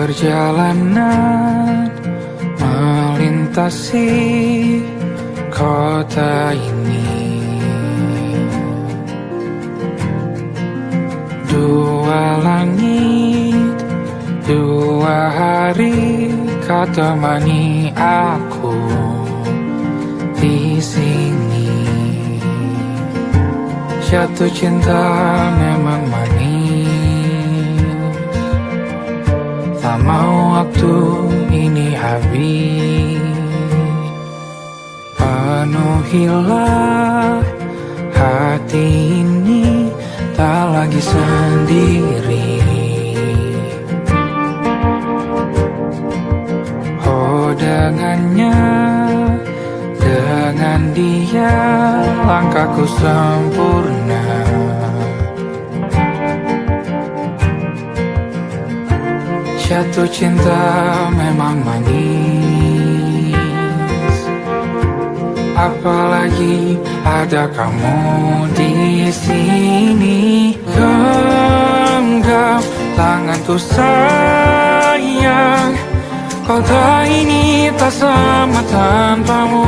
Perjalanan melintasi kota ini, dua langit, dua hari kau temani aku di sini. Jatuh cinta memang manis, tak mau waktu ini habis. Penuhilah hati ini, tak lagi sendiri. Oh dengannya, dengan dia langkahku sempurna. Jatuh cinta memang manis, apalagi ada kamu di sini. Genggam tanganku sayang, kota ini tak sama tanpamu.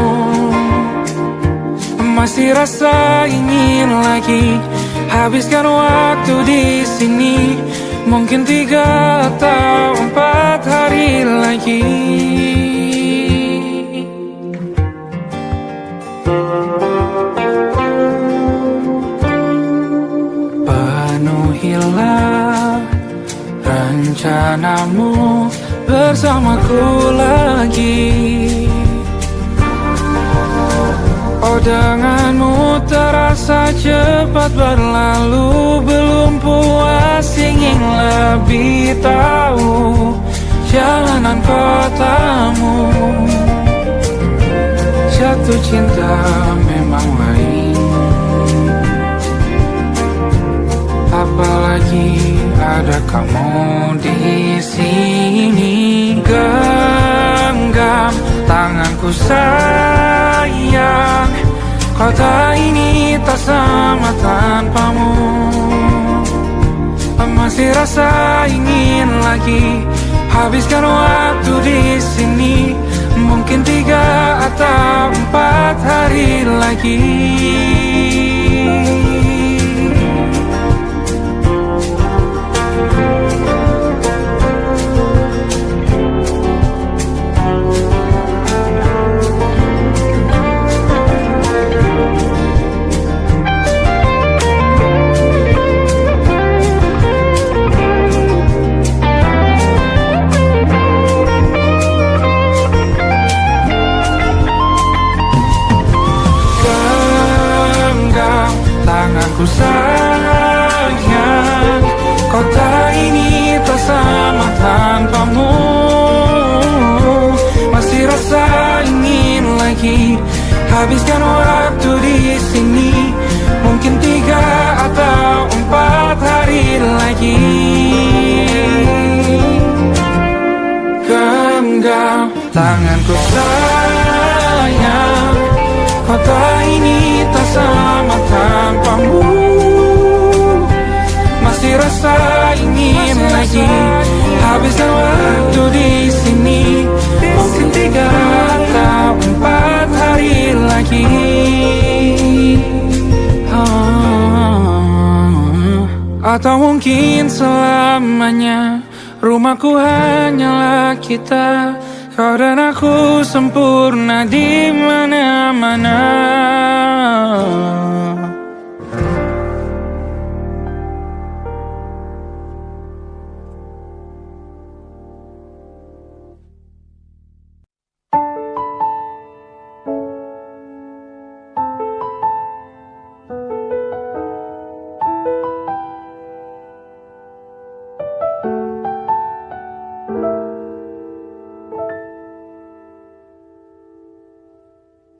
Masih rasa ingin lagi habiskan waktu di sini. Mungkin 3 atau 4 hari lagi. Penuhilah rencanamu bersamaku lagi. Oh denganmu terasa cepat berlalu, belum puas ingin lebih tahu jalanan kotamu. Jatuh cinta memang lain, apalagi ada kamu di sini. Genggam tanganku sayang, kota ini tak sama tanpamu. Masih rasa ingin lagi habiskan waktu di sini. Mungkin 3 atau 4 hari lagi. Tanganku sayang, kota ini tak sama tanpamu. Masih rasa ingin lagi habiskan waktu di sini. Mungkin 3 atau 4 hari lagi. Genggam tanganku sayang, kota ini tak sama tanpamu. Masih rasa ingin lagi habiskan waktu di sini. Mungkin 3 atau 4 hari lagi. Atau mungkin selamanya. Rumahku hanyalah kita, kau dan aku sempurna di mana-mana.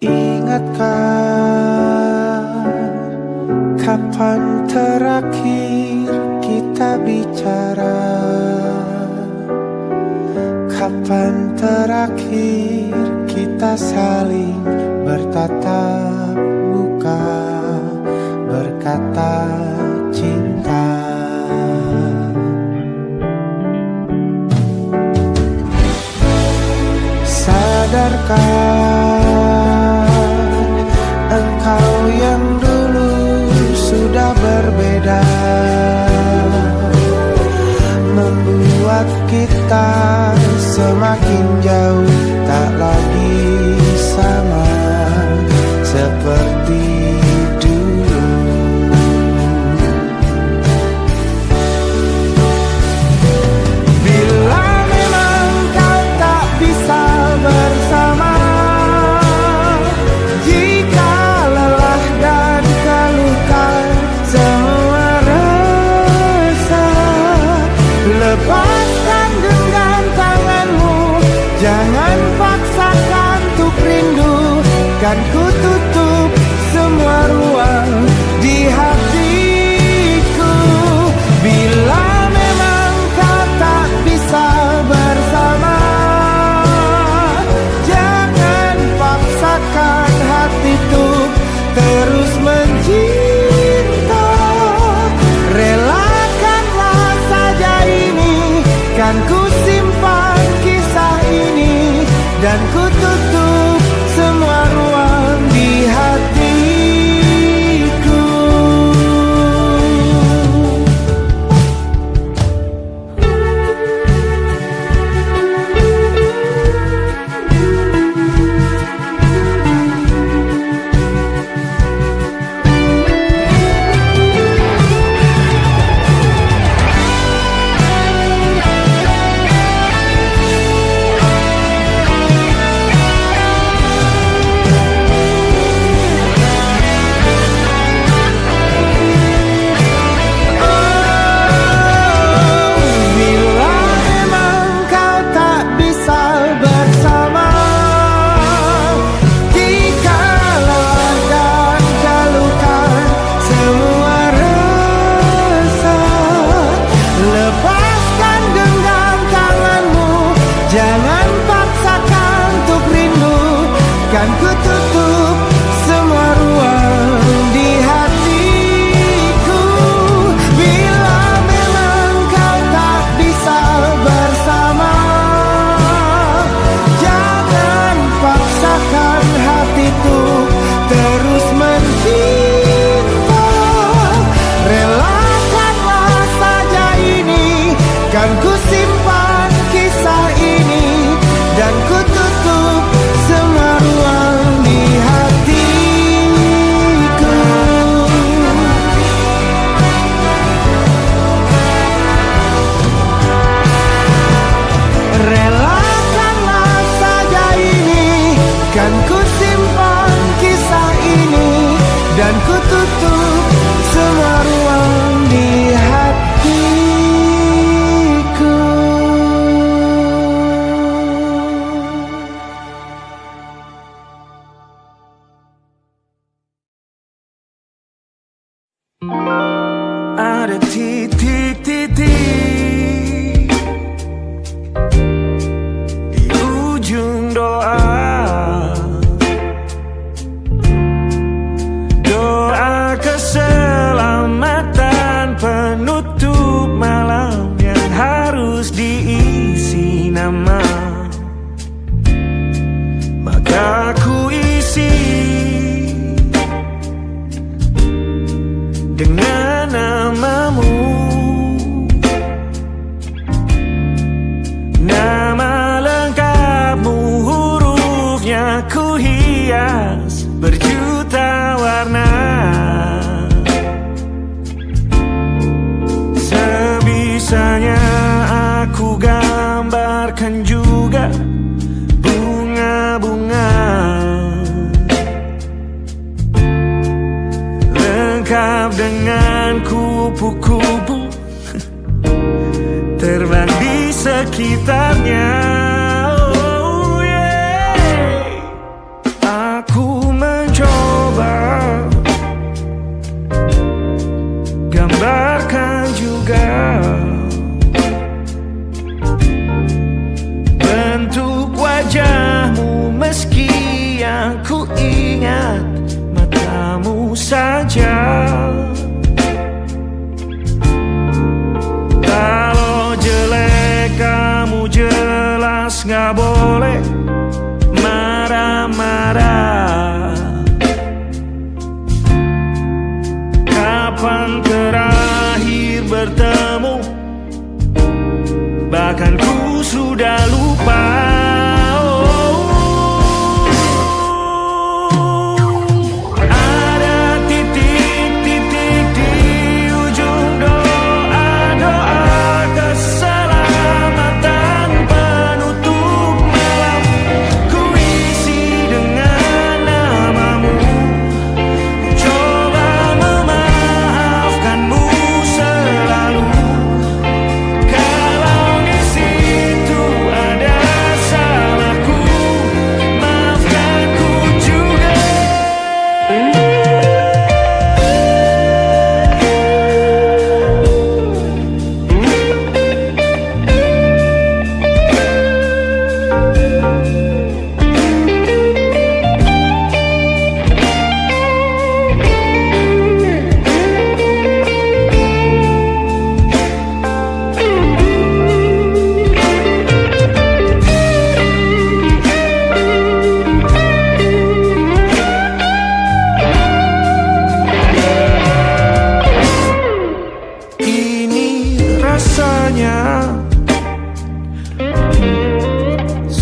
Ingatkah kapan terakhir kita bicara? Kapan terakhir kita saling bertatap muka, berkata cinta? sadarkan engkau yang dulu sudah berbeda, membuat kita semakin jauh, tak lagi sama seperti dulu. Bila memang kau tak bisa bersama, jika lelah dan keluhkan semua rasa, lepaskan genggam tanganmu, jangan paksakan untuk rindu, kan ku tutup semua ruang di hatiku. Bila memang kau tak bisa bersama, jangan paksakan hati untuk terus mencinta. Relakanlah saja ini, kan ku simpan kisah ini, dan ku tutup semua ruang di hatiku. Jangan paksakan untuk rindu, kan ku tutup semua ruang di hatiku. Bila memang kau tak bisa bersama, jangan paksakan hatiku terus mencinta. Relakanlah saja ini, kan ku simpan kisah ini, dan ku tutup semua ruang di hatiku. Relakanlah saja ini, kan ku simpan kisah ini, dan ku tutup semua ruang di hatiku. Ada titik-titik di ujung doa, doa keselamatan penutup malam yang harus diisi nama. Maka ku isi dengan namamu, nama lengkapmu, hurufnya ku hias berjuta warna. Sebisanya aku gambarkan juga bunga-bunga, lengkap dengan kupu-kupu terbang di sekitarnya. Oh yeah. Aku mencoba gambarkan juga bentuk wajahmu, meski yang ku ingat matamu saja. Kalau jelek kamu jelas gak boleh ada. Kapan terakhir bertemu, bahkan ku sudah lupa.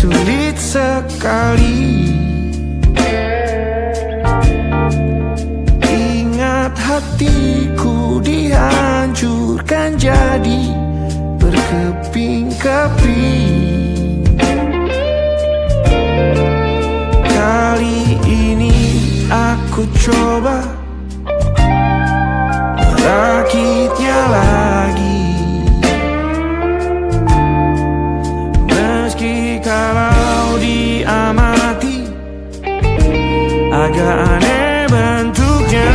Sulit sekali ingat hatiku dihancurkan jadi berkeping-keping. Kali ini aku coba merakitnya lagi. Kalau diamati agak aneh bentuknya.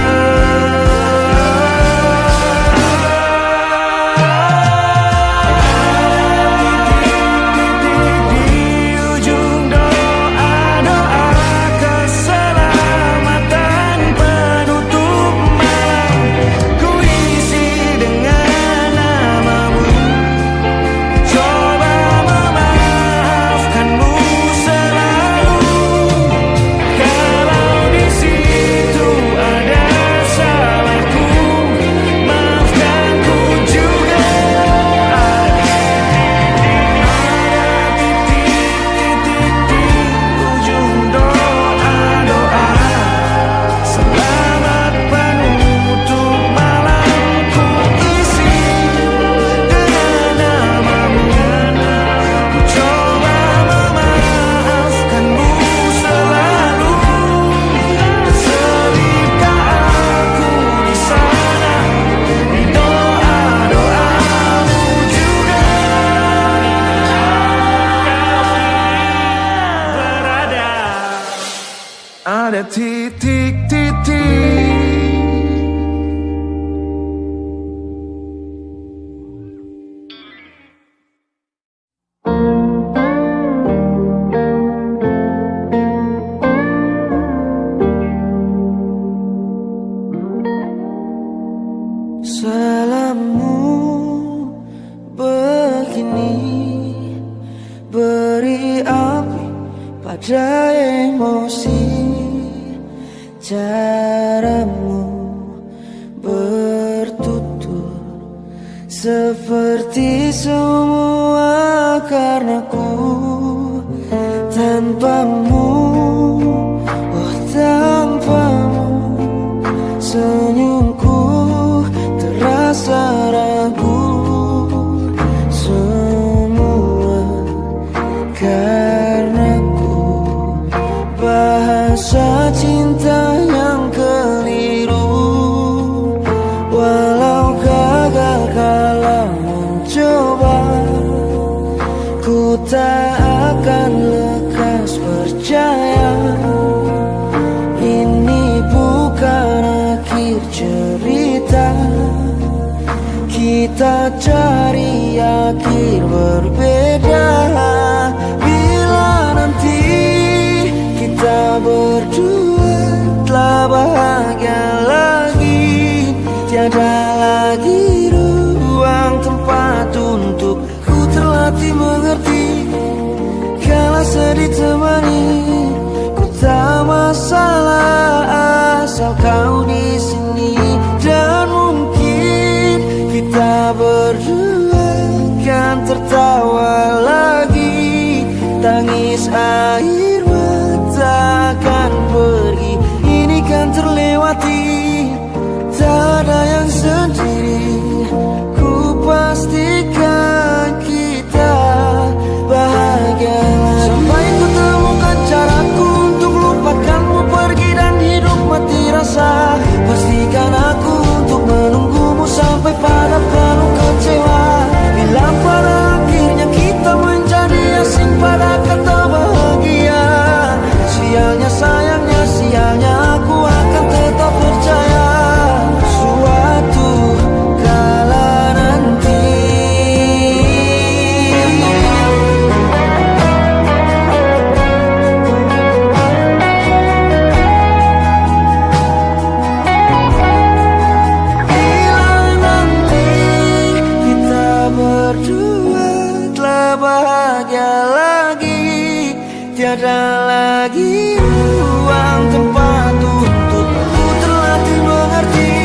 Ada titik-titik. Salammu begini beri api pada emosi. Caramu bertutur seperti semua karenaku. Tanpamu, oh tanpamu, senyumku terasa ragu. Semua karenaku, bahasa cinta yang keliru. Walau gagal kalau mencoba, ku tak akan lekas percaya. Ini bukan akhir cerita, kita cari akhir berbeda. Bila nanti kita berdua telah bahagia lagi, tiada lagi ruang tempat untuk ku terlatih mengerti. Kala sedih temani, ku tak pada kata bahagia. Sialnya sayangnya sialnya aku akan tetap percaya suatu kala nanti. Bila nanti kita berdua telah bahagia lagi, tiada lagi ruang tempat untukku terlatih mengerti.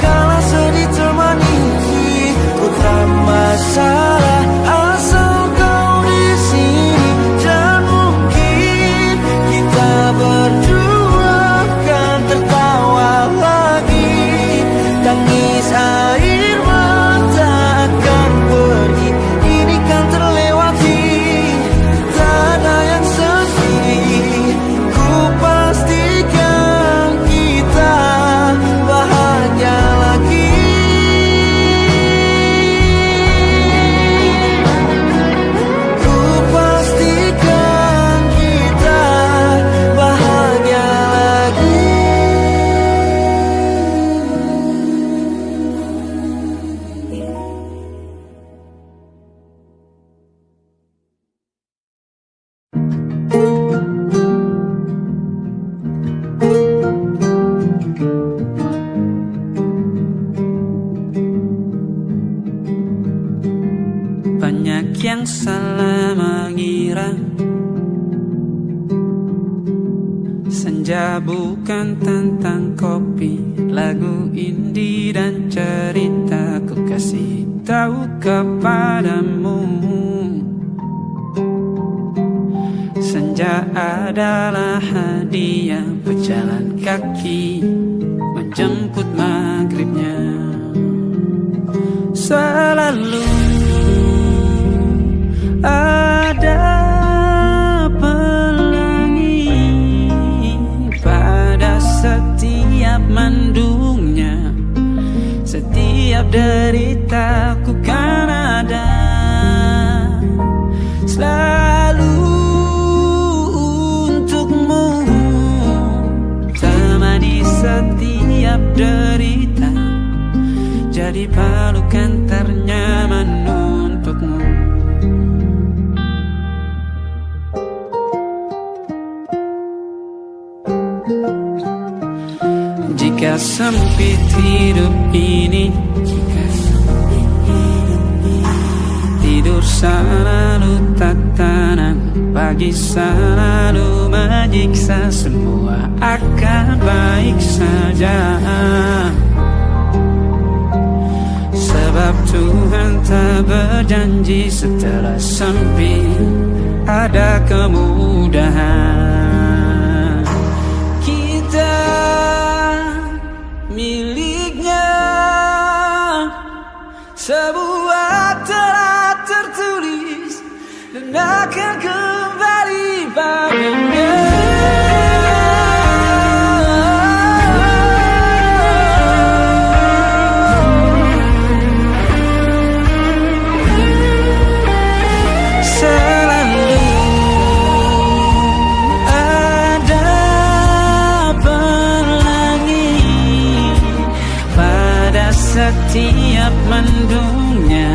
Kala sedih termanisi, ku tak masalah asal kau di sini. Dan mungkin kita berdua kan tertawa lagi. Tangis air mata akan pergi, ini kan terlewati. Tak ada yang sendiri, ku pastikan kita bahagia lagi. Ku pastikan kita bahagia lagi. Banyak yang salah mengira senja bukan tentang kopi, lagu indie dan cerita. Ku kasih tahu kepadamu, senja adalah hadiah berjalan kaki menjemput maghribnya. Selalu ada pelangi pada setiap mendungnya. Setiap deritaku kan ada selalu untukmu, temani setiap derita, jadi pelukan ternyaman untukmu. Jika sempit hidup ini, tidur selalu tatanan, pagi selalu menyiksa, semua akan baik saja. Sebab Tuhan tak berjanji setelah sempit ada kemudahan. Kita miliknya sebuah telah tertulis dan akan kembali padanya. Setiap mendungnya,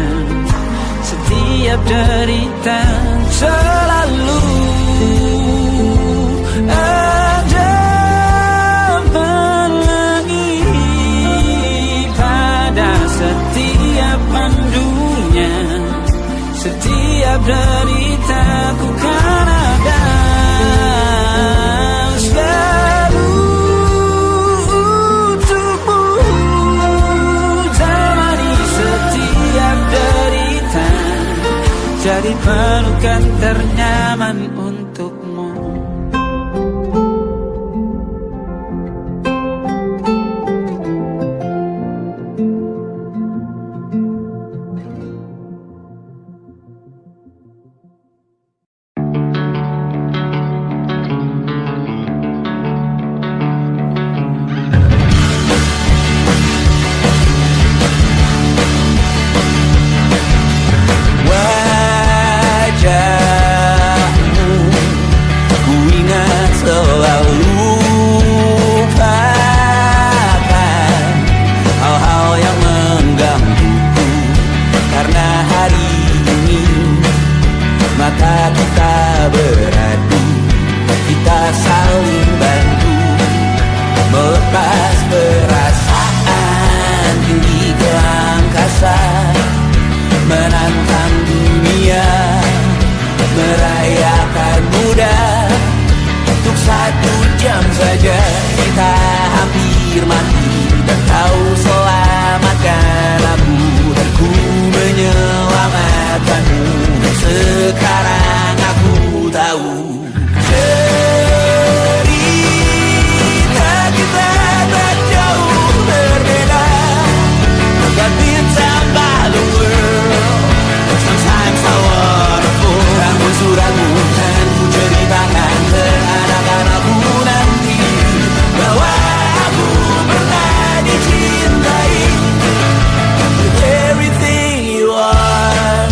setiap derita, selalu ada pelangi pada setiap mendungnya. Setiap derita ku kan ada selalu untukmu, temani setiap derita, jadi pelukan ternyaman untukmu. Wajah jam saja kita hampir mati, dan kau selamatkan aku, dan ku menyelamatkanmu. Sekarang aku tahu cerita kita tak jauh berbeda. Got bintang by the world. Sometimes I wanna fall. Namun suratmu kan ku ceritakan ke anak-anakku nanti, bahwa aku pernah dicintai with everything you are.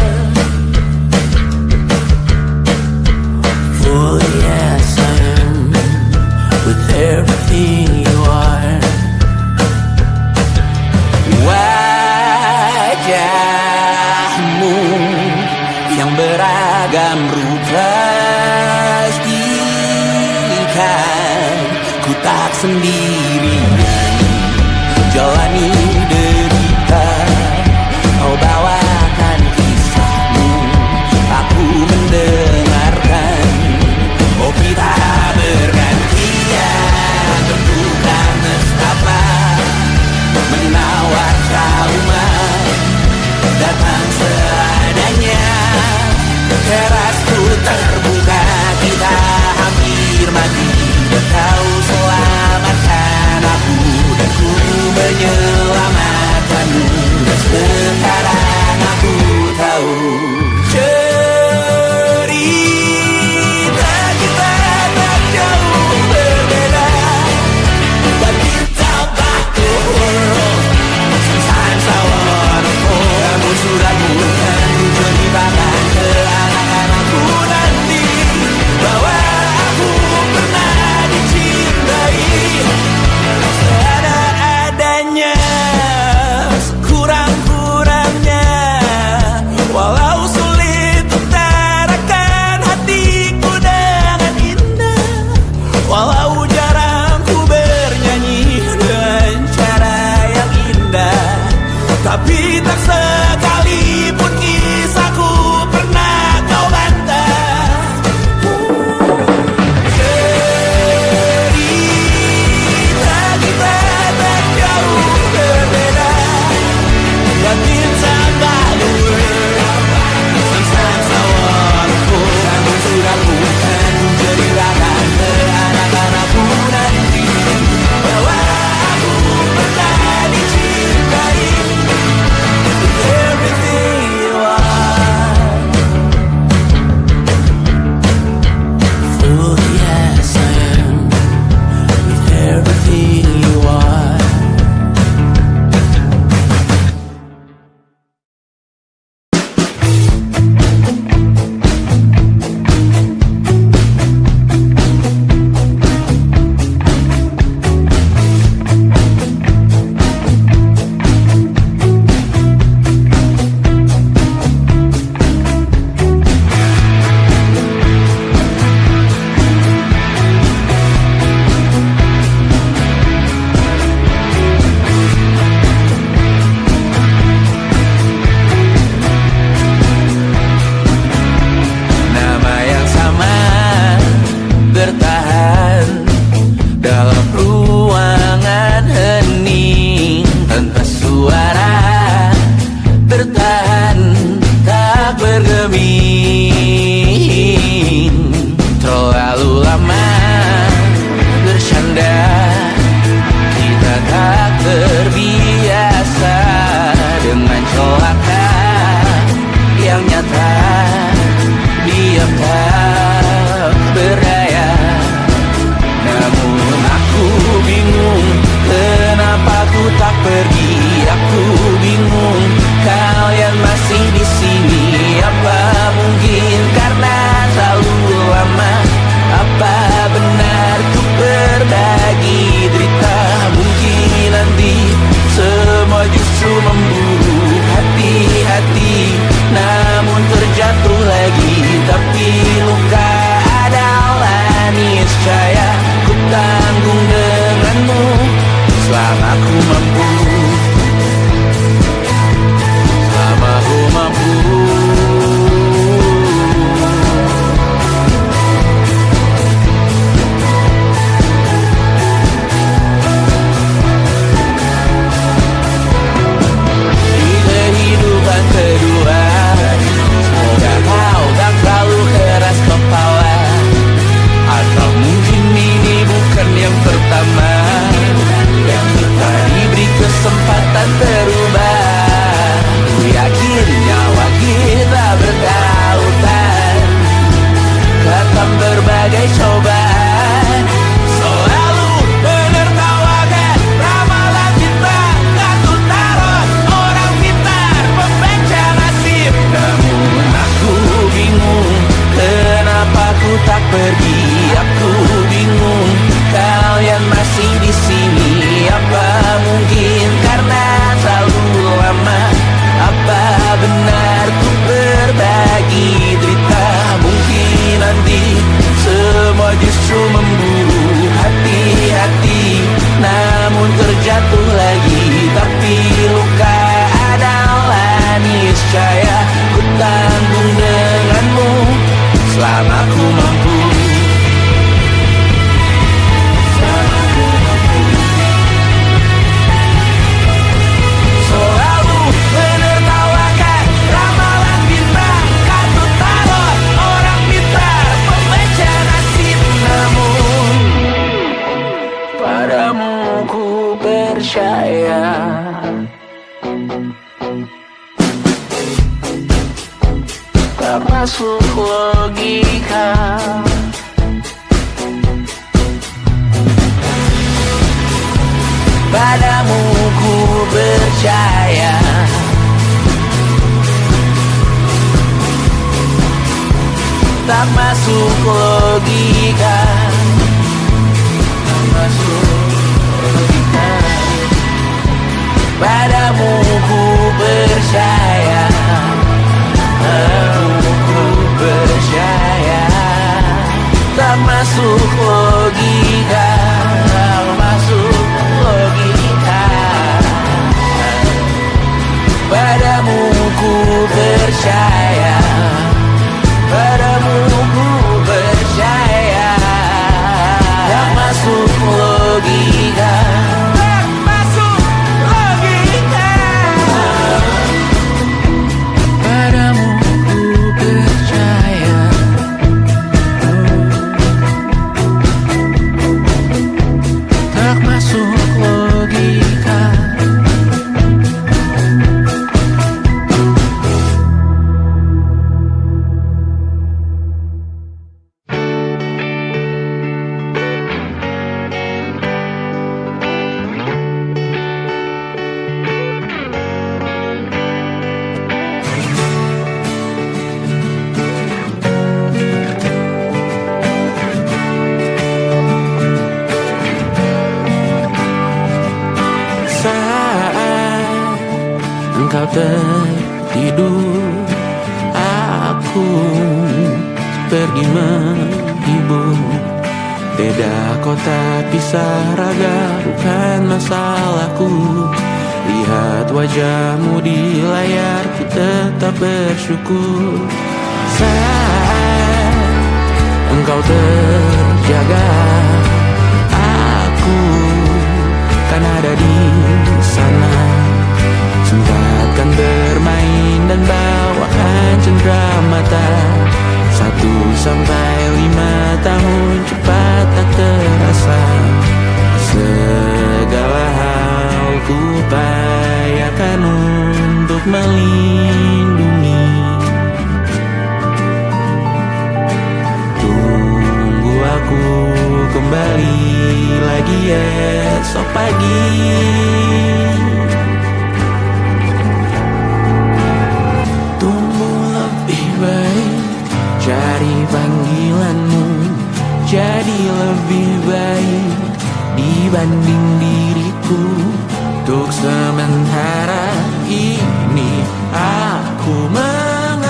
For yes I am with everything you are. Wajahmu yang beragam rupa pastikan ku tak sendirian jalani derita. Kau bawakan kisahmu, aku mendengarkan. Oh kita bergantian bertukar nestapa, menawar trauma, datang seadanya. Terasku terbuka, kita hampir mati, kau selamatkan aku, dan ku menyelamatkanmu. Sekarang aku tahu cerita kita tak jauh berbeda. But kita back to world. Sometimes I wanna fall. Namun suratmu kan ku ceritakan ke anak-anakku nanti, bahwa aku pernah dicintai seada-adanya, sekurang-kurangnya. Walau percaya. Tak masuk logika. Padamu ku percaya. Tak masuk logika. Tak masuk logika. Padamu ku percaya. Padamu ku percaya. Tak masuk logika. Tak masuk logika. Padamu ku percaya. Padamu ku percaya. Tak masuk logika. Tak masuk logika. Padamu ku percaya. Tak masuk logika. Engkau tertidur, aku pergi menghibur. Beda kota pisah raga, bukan masalahku. Lihat wajahmu di layar, ku tetap bersyukur. Saat engkau terjaga, aku kan ada di sana. Sempatkan bermain dan bawakan cenderamata. 1-5 tahun cepat tak terasa. Segala hal ku upayakan untuk melindungi. Tunggu aku kembali lagi esok pagi. Cari panggilanmu jadi lebih baik dibanding diriku. Untuk sementara ini aku mengembara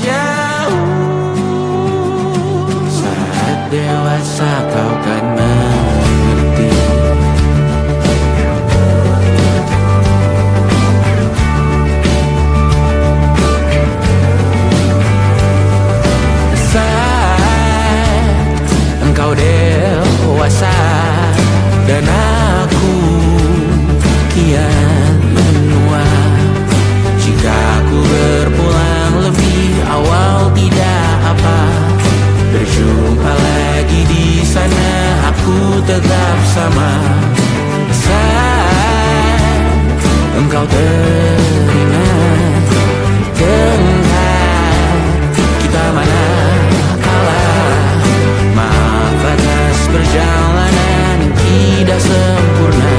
jauh. Saat dewasa kau kan mengerti. Engkau dewasa dan aku kian menua. Jika aku berpulang lebih awal tidak apa. Berjumpa lagi di sana, aku tetap sama. Saat engkau teringat tentang kita mana perjalanan tidak sempurna,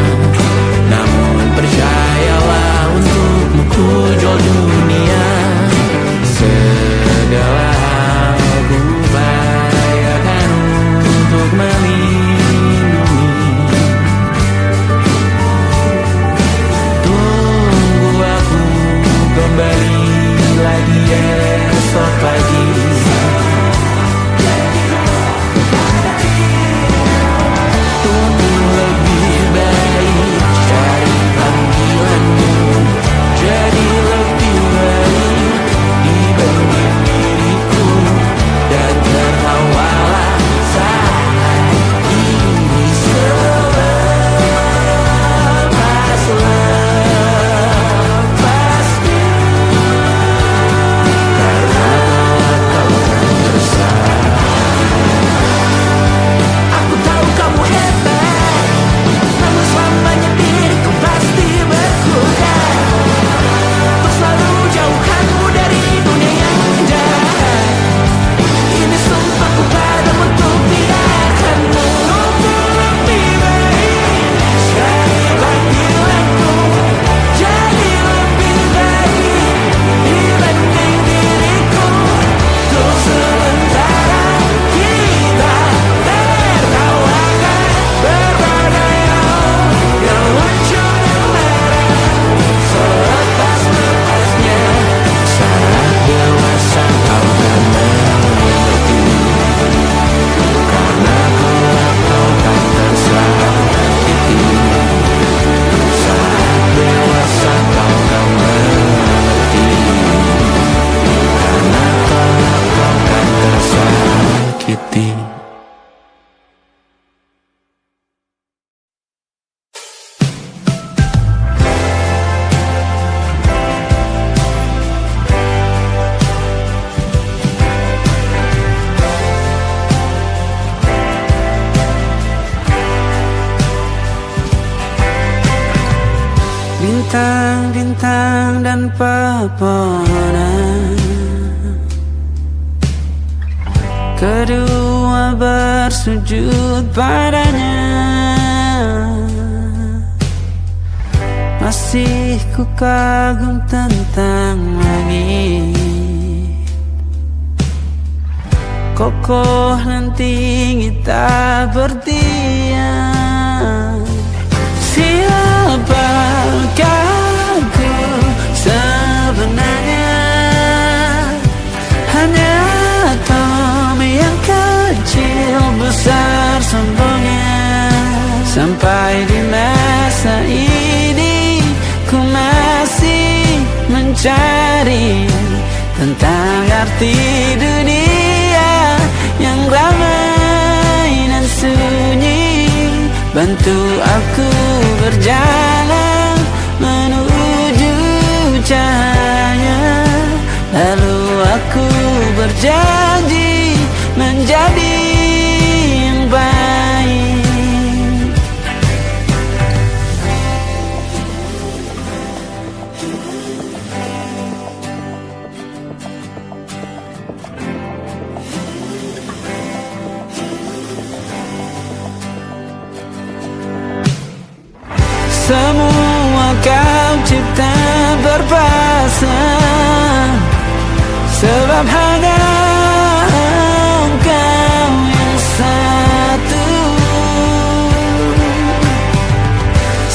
namun percayalah untukmu ku jual dunia. Segala hal ku upayakan untuk melindungi. Tunggu aku kembali lagi esok pagi. Jadi lebih bintang-bintang dan pepohonan, kedua bersujud padanya. Masih ku kagum tentang langit, kokoh dan tinggi tak berdiam. Siapakah ku sebenarnya? Hanya atom yang kecil besar sombongnya. Sampai di masa ini ku masih mencari tentang arti dunia yang ramai dan sunyi. Bantu aku berjalan menuju cahaya, lalu aku berjanji menjadi yang baik. Semua kau cipta berpasang, sebab hanya engkau yang satu.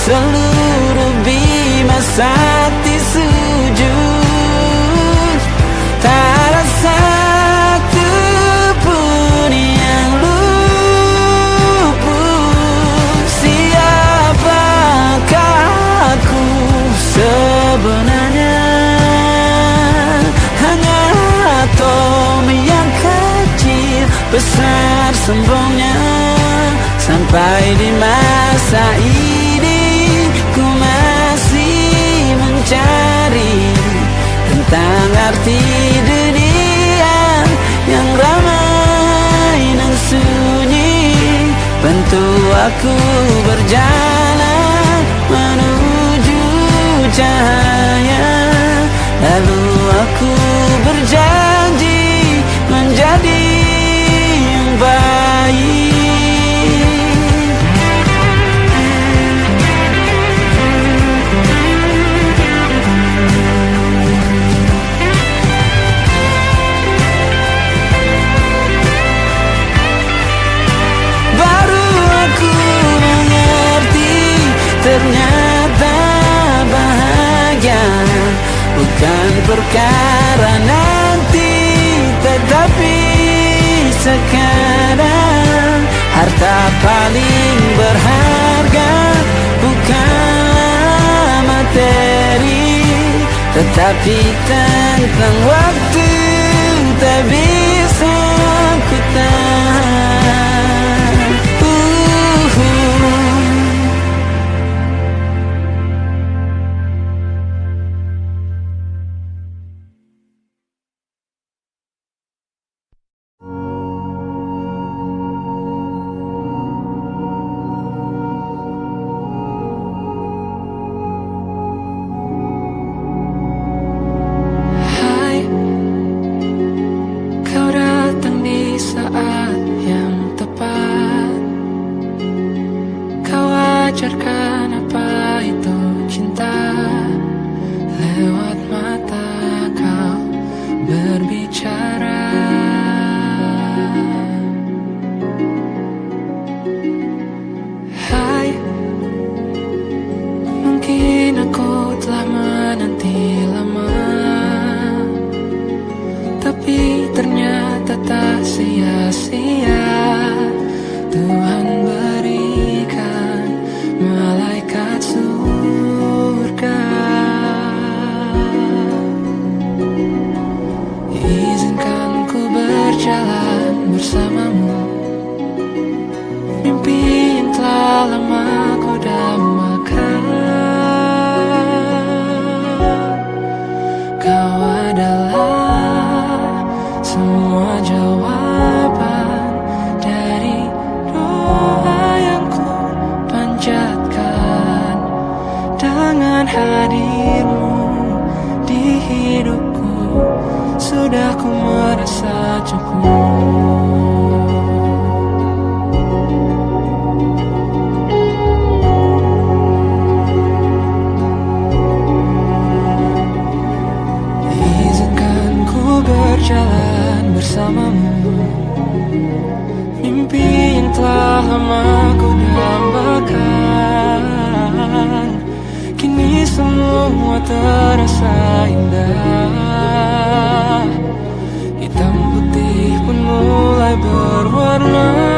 Seluruh bima sakti sujud, tak ada satu pun yang luput. Siapakah aku sebenarnya? Hanya atom yang kecil besar sombongnya. Sampai di masa ini ku masih mencari tentang arti dunia yang ramai dan sunyi. Bantu aku berjalan menuju cahaya, lalu aku berjanji menjadi yang baik. Baru aku mengerti, ternyata bahagia bukan perkara nanti, tetapi sekarang. Harta paling berharga bukanlah materi, tetapi tentang waktu tak bisa ku tahan. Had hidupku. Sudah ku merasa cukup. Berjalan bersamamu, mimpi yang telah lama ku dambakan. Kini semua terasa indah. Hitam putih pun mulai berwarna.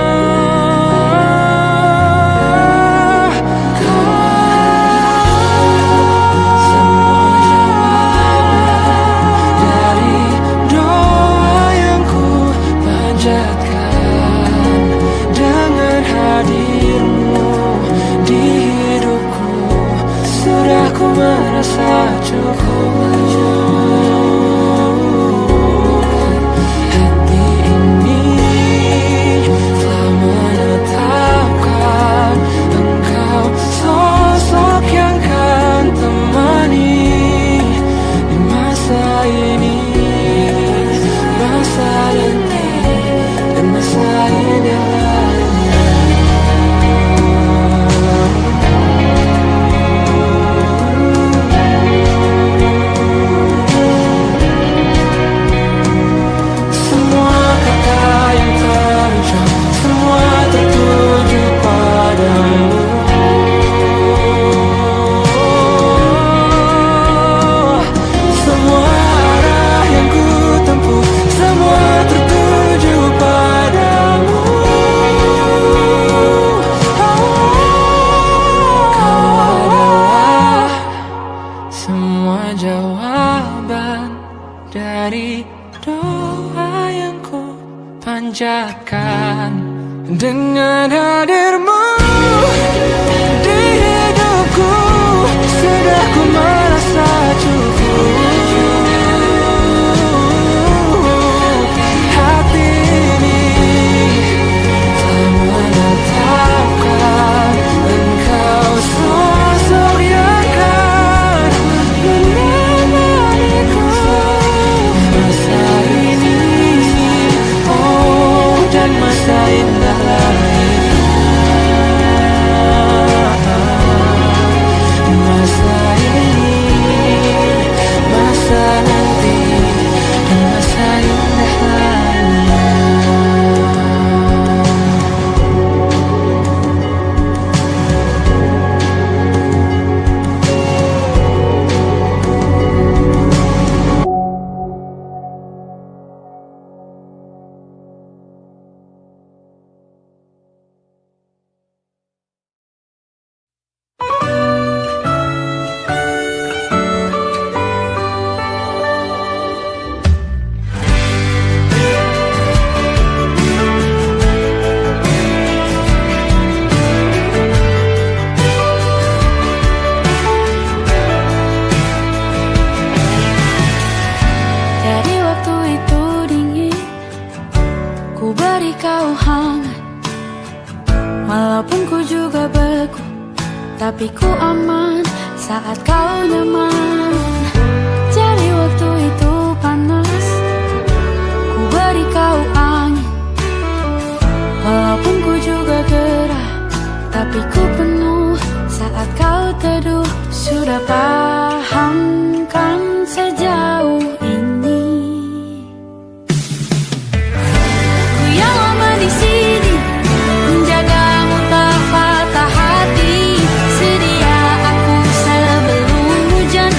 Merasa cukup. Hati ini telah menetapkan engkau sosok yang kan temani di masa ini, masa nanti, dan masa indah lainnya. Dengan hadirmu di hidupku, sudah ku merasa cukup. Hati ini telah menetapkan engkau sosok yang kan menemaniku masa ini, oh, dan masa indah lainnya. Masa ini, masa nanti, dan masa indah lainnya. Tapi ku aman saat kau nyaman. Jadi waktu itu panas, ku beri kau angin. Walaupun ku juga gerah, tapi ku penuh saat kau teduh. Sudah paham kan sejauh ini. Ku yang lama di sini, menjagamu tak patah hati. Sedia aku sebelum hujan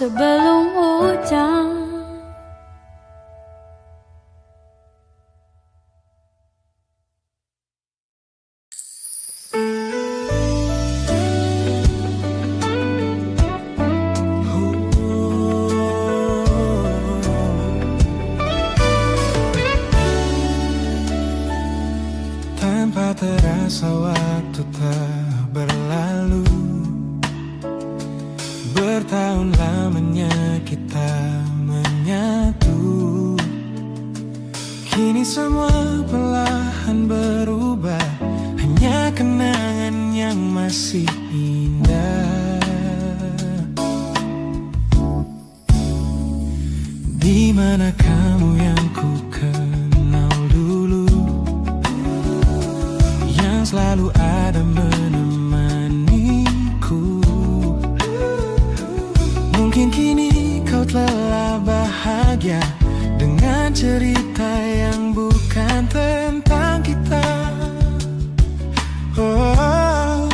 sebelum hujan. Tanpa terasa waktu telah berlalu, bertahun lamanya kita menyatu. Kini semua perlahan berubah, hanya kenangan yang masih indah. Di mana kamu yang ku kenal dulu, yang selalu ada menemaniku. Mungkin kini kau telah bahagia dengan cerita yang bukan tentang kita. Oh,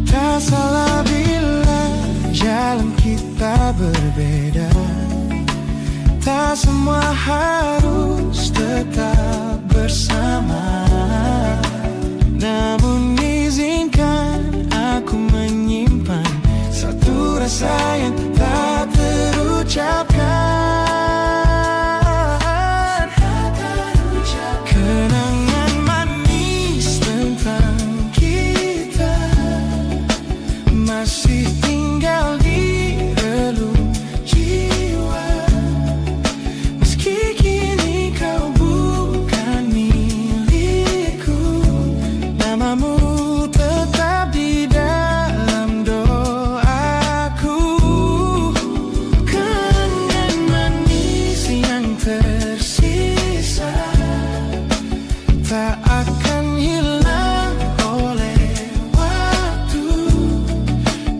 tak salah bila jalan kita berbeda. Tak semua harus tetap bersama. Namun izinkan aku menyimpan satu rasa yang tak terucapkan. Kenangan manis tentang kita masih tinggal di relung jiwa. Meski kini kau bukan milikku, namamu tetap di dalam doaku. Kenangan manis yang tersisa tak akan hilang oleh waktu.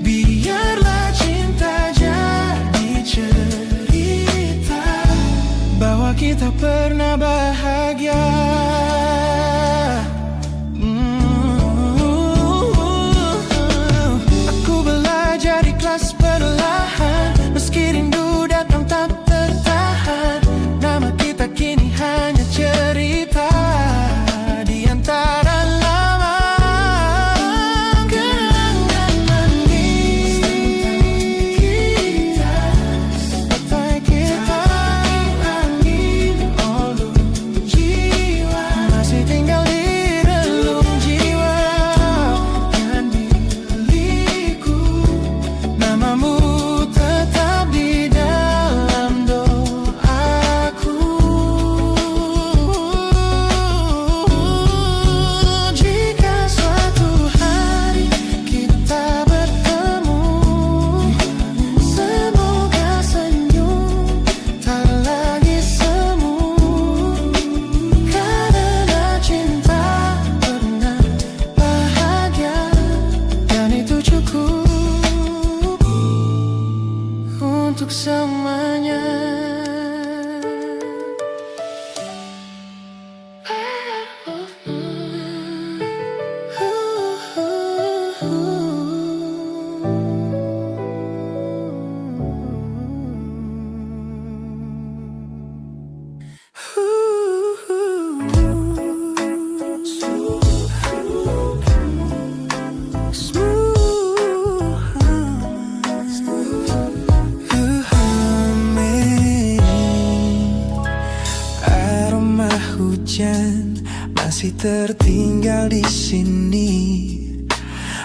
Biarlah cinta jadi cerita bahwa kita pernah bahagia. Aku belajar ikhlas perlahan, meski rindu datang tak tertahan. Nama kita kini hanya cerita di antara lama. Kenangan manis tentang kita, angin olung jiwa masih tinggal di relung jiwa. Dan milikku, namamu tetap di dalam doaku. Jika suatu hari kita bertemu, semoga senyum tak lagi semu. Karena cinta pernah bahagia, dan itu cukup untuk semuanya. Aroma hujan masih tertinggal di sini,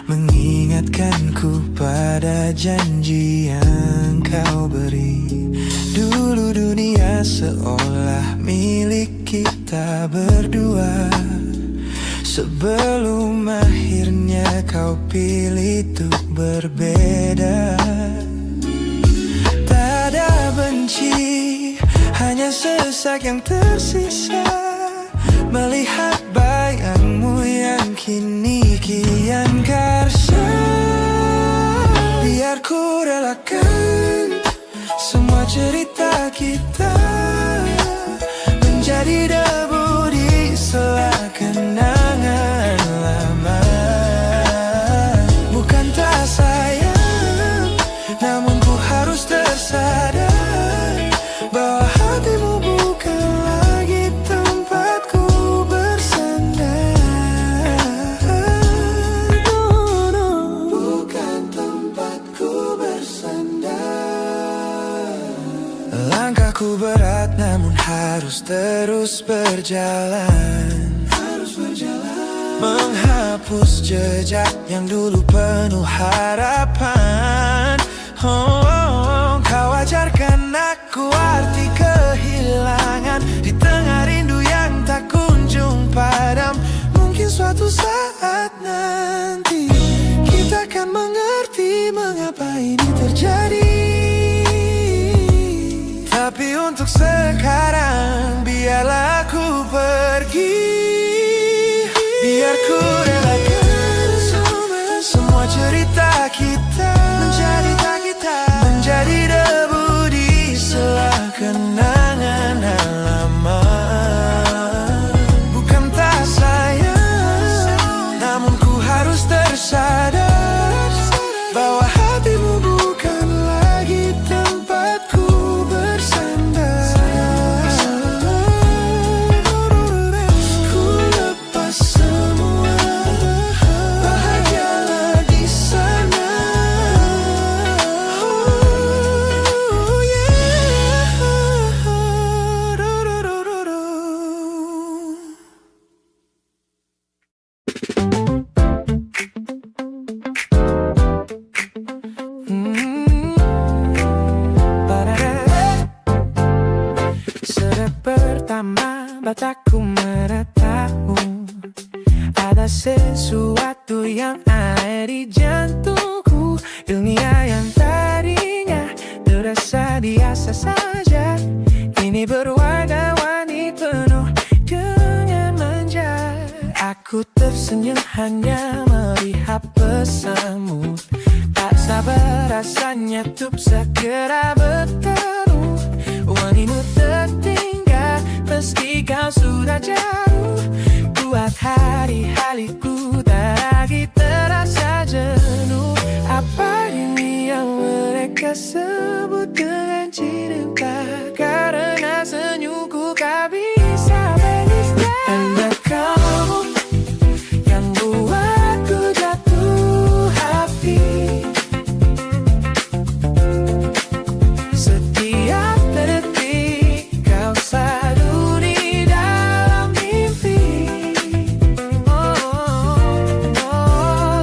mengingatkanku pada janji yang kau beri. Dulu dunia seolah milik kita berdua, sebelum akhirnya kau pilih untuk berbeda. Tak ada benci, hanya sesak yang tersisa, melihat bayangmu yang kini kian karsa. Biar ku relakan semua cerita kita menjadi debu di sela kenangan lama. Bukan tak sayang, namun ku harus tersayang. namun harus terus berjalan. Menghapus jejak yang dulu penuh harapan. Kau ajarkan aku arti kehilangan di tengah rindu yang tak kunjung padam. Mungkin suatu saat nanti kita akan mengerti mengapa ini terjadi. Tapi untuk sekarang biarlah aku pergi. Biar ku relakan semua cerita kita menjadi debu di sela kenangan halaman. Bukan tak sayang, namun ku harus tersadar bahwa hatimu bukan lagi tempatku bersandar. Ku lepas semua, bahagialah di sana. Oh yeah. Sejak pertama mataku meratamu, ada sesuatu yang ada di jantungku. Dunia yang tadinya terasa biasa saja, kini berwarna-warni penuh dengan manja. Aku tersenyum hanya melihat pesanmu, tak sabar rasanya untuk segera bertemu. Wangimu tertinggal meski kau sudah jauh, buat hari-hariku tak lagi terasa jenuh. Apa ini yang mereka sebut dengan cinta? Karena senyumku kau bisa beristirahat. Hanya kamu yang buatku jatuh hati. Setiap detik kau selalu di dalam mimpi.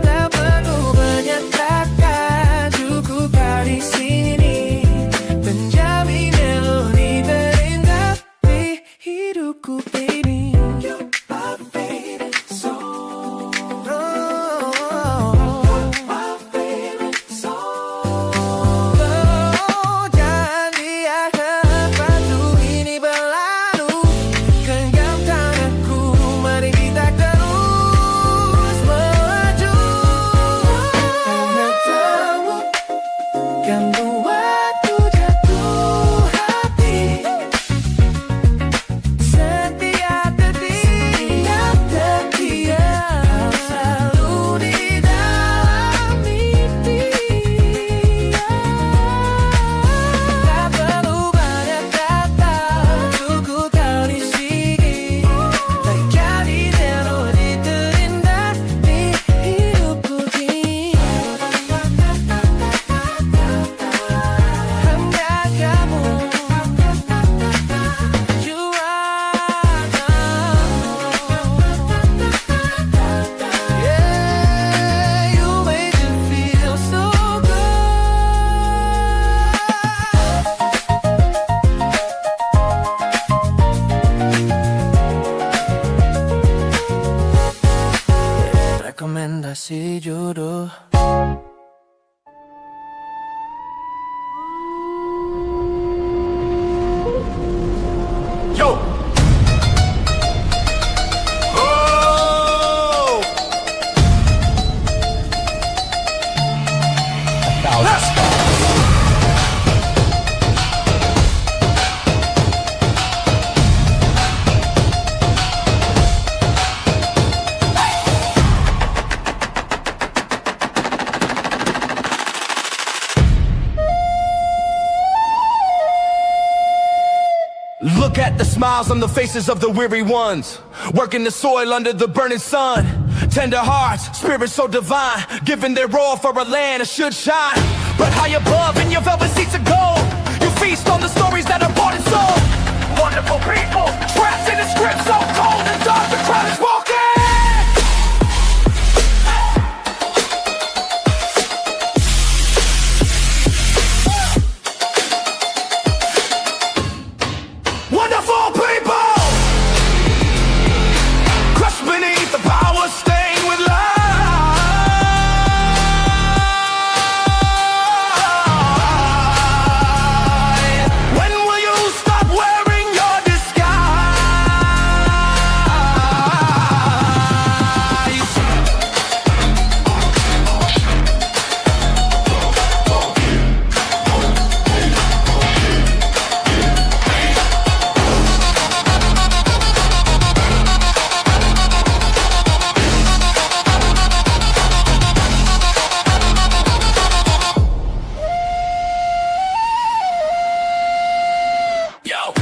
Tak perlu banyak kata, cukup kau di sini menjamin melodi terindah di hidupku, baby. You're my favorite song. My favorite song. Jangan biarkan waktu ini berlalu, genggam tanganku, mari kita terus melaju. Karena tahu kan buatku jatuh hati. Setiap detik kau selalu di dalam mimpi. Tak perlu banyak kata, cukup kau di sini menjadi melodi terindah di hidupku ini. Hanya kamu, you are yeah, you make me feel so good. Rekomendasi jodoh. Yo! Oh! Look at the smiles on the faces of the weary ones, working the soil under the burning sun. Tender hearts, spirits so divine, giving their all for a land that should shine. But high above in your velvet seats of gold, you feast on the stories that are bought and sold. wonderful people trapped in a script so cold and dark the crowd is walking. Wonderful people crushed beneath the power stained with light. When will you stop wearing your disguise? Yo,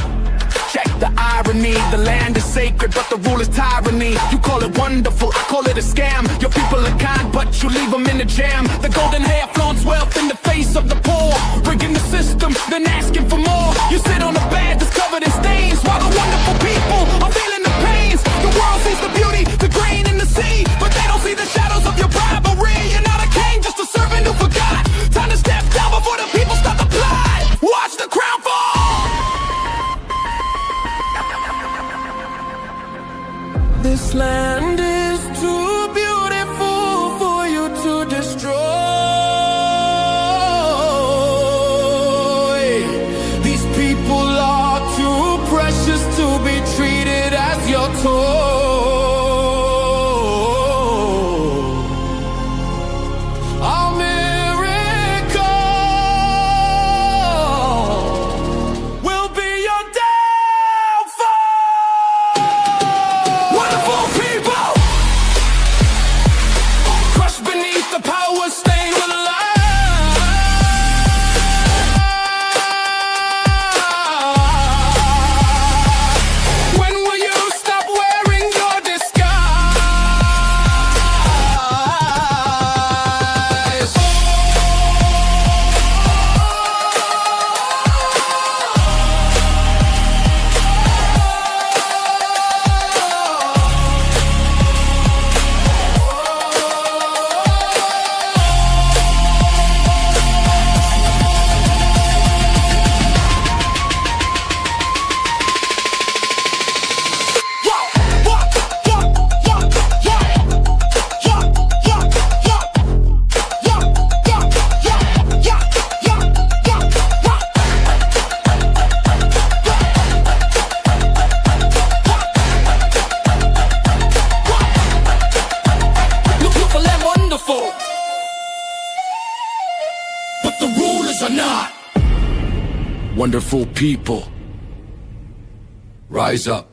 check the irony. The land is sacred, but the rule is tyranny. You call it wonderful, I call it a scam. Your people are kind, but you leave them in the jam. The golden hair flaunts wealth in the face of the poor, rigging the system, then asking for more. You sit on a bed that's covered in stains, while the wonderful people are feeling the pains. The world sees the beauty, the grain in the sea, but they don't see the shadows of your bribery. You're not a king, just a servant who forgot. Time to step down before the people start to plot. Watch the crown fall. This land is too beautiful for you to destroy. These people are too precious to be treated as your toy. A miracle will be your downfall. Wonderful people crushed beneath the power stained with light. When will you stop wearing your disguise? Beautiful and wonderful, but the rulers are not. Wonderful people, rise up.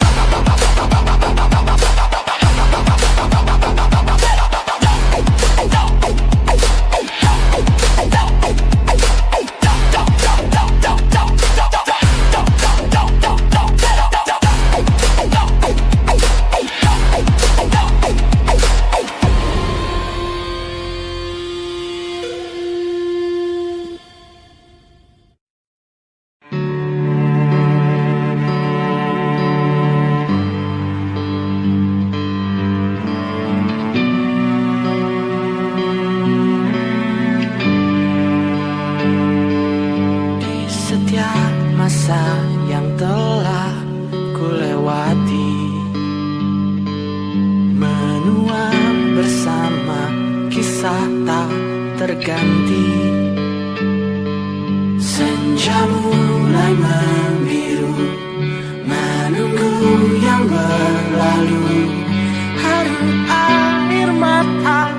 Di setiap masa yang telah kulewati, menuai bersama kisah tak terganti. Senja mulai membiru, menunggu yang berlalu. Haru air mata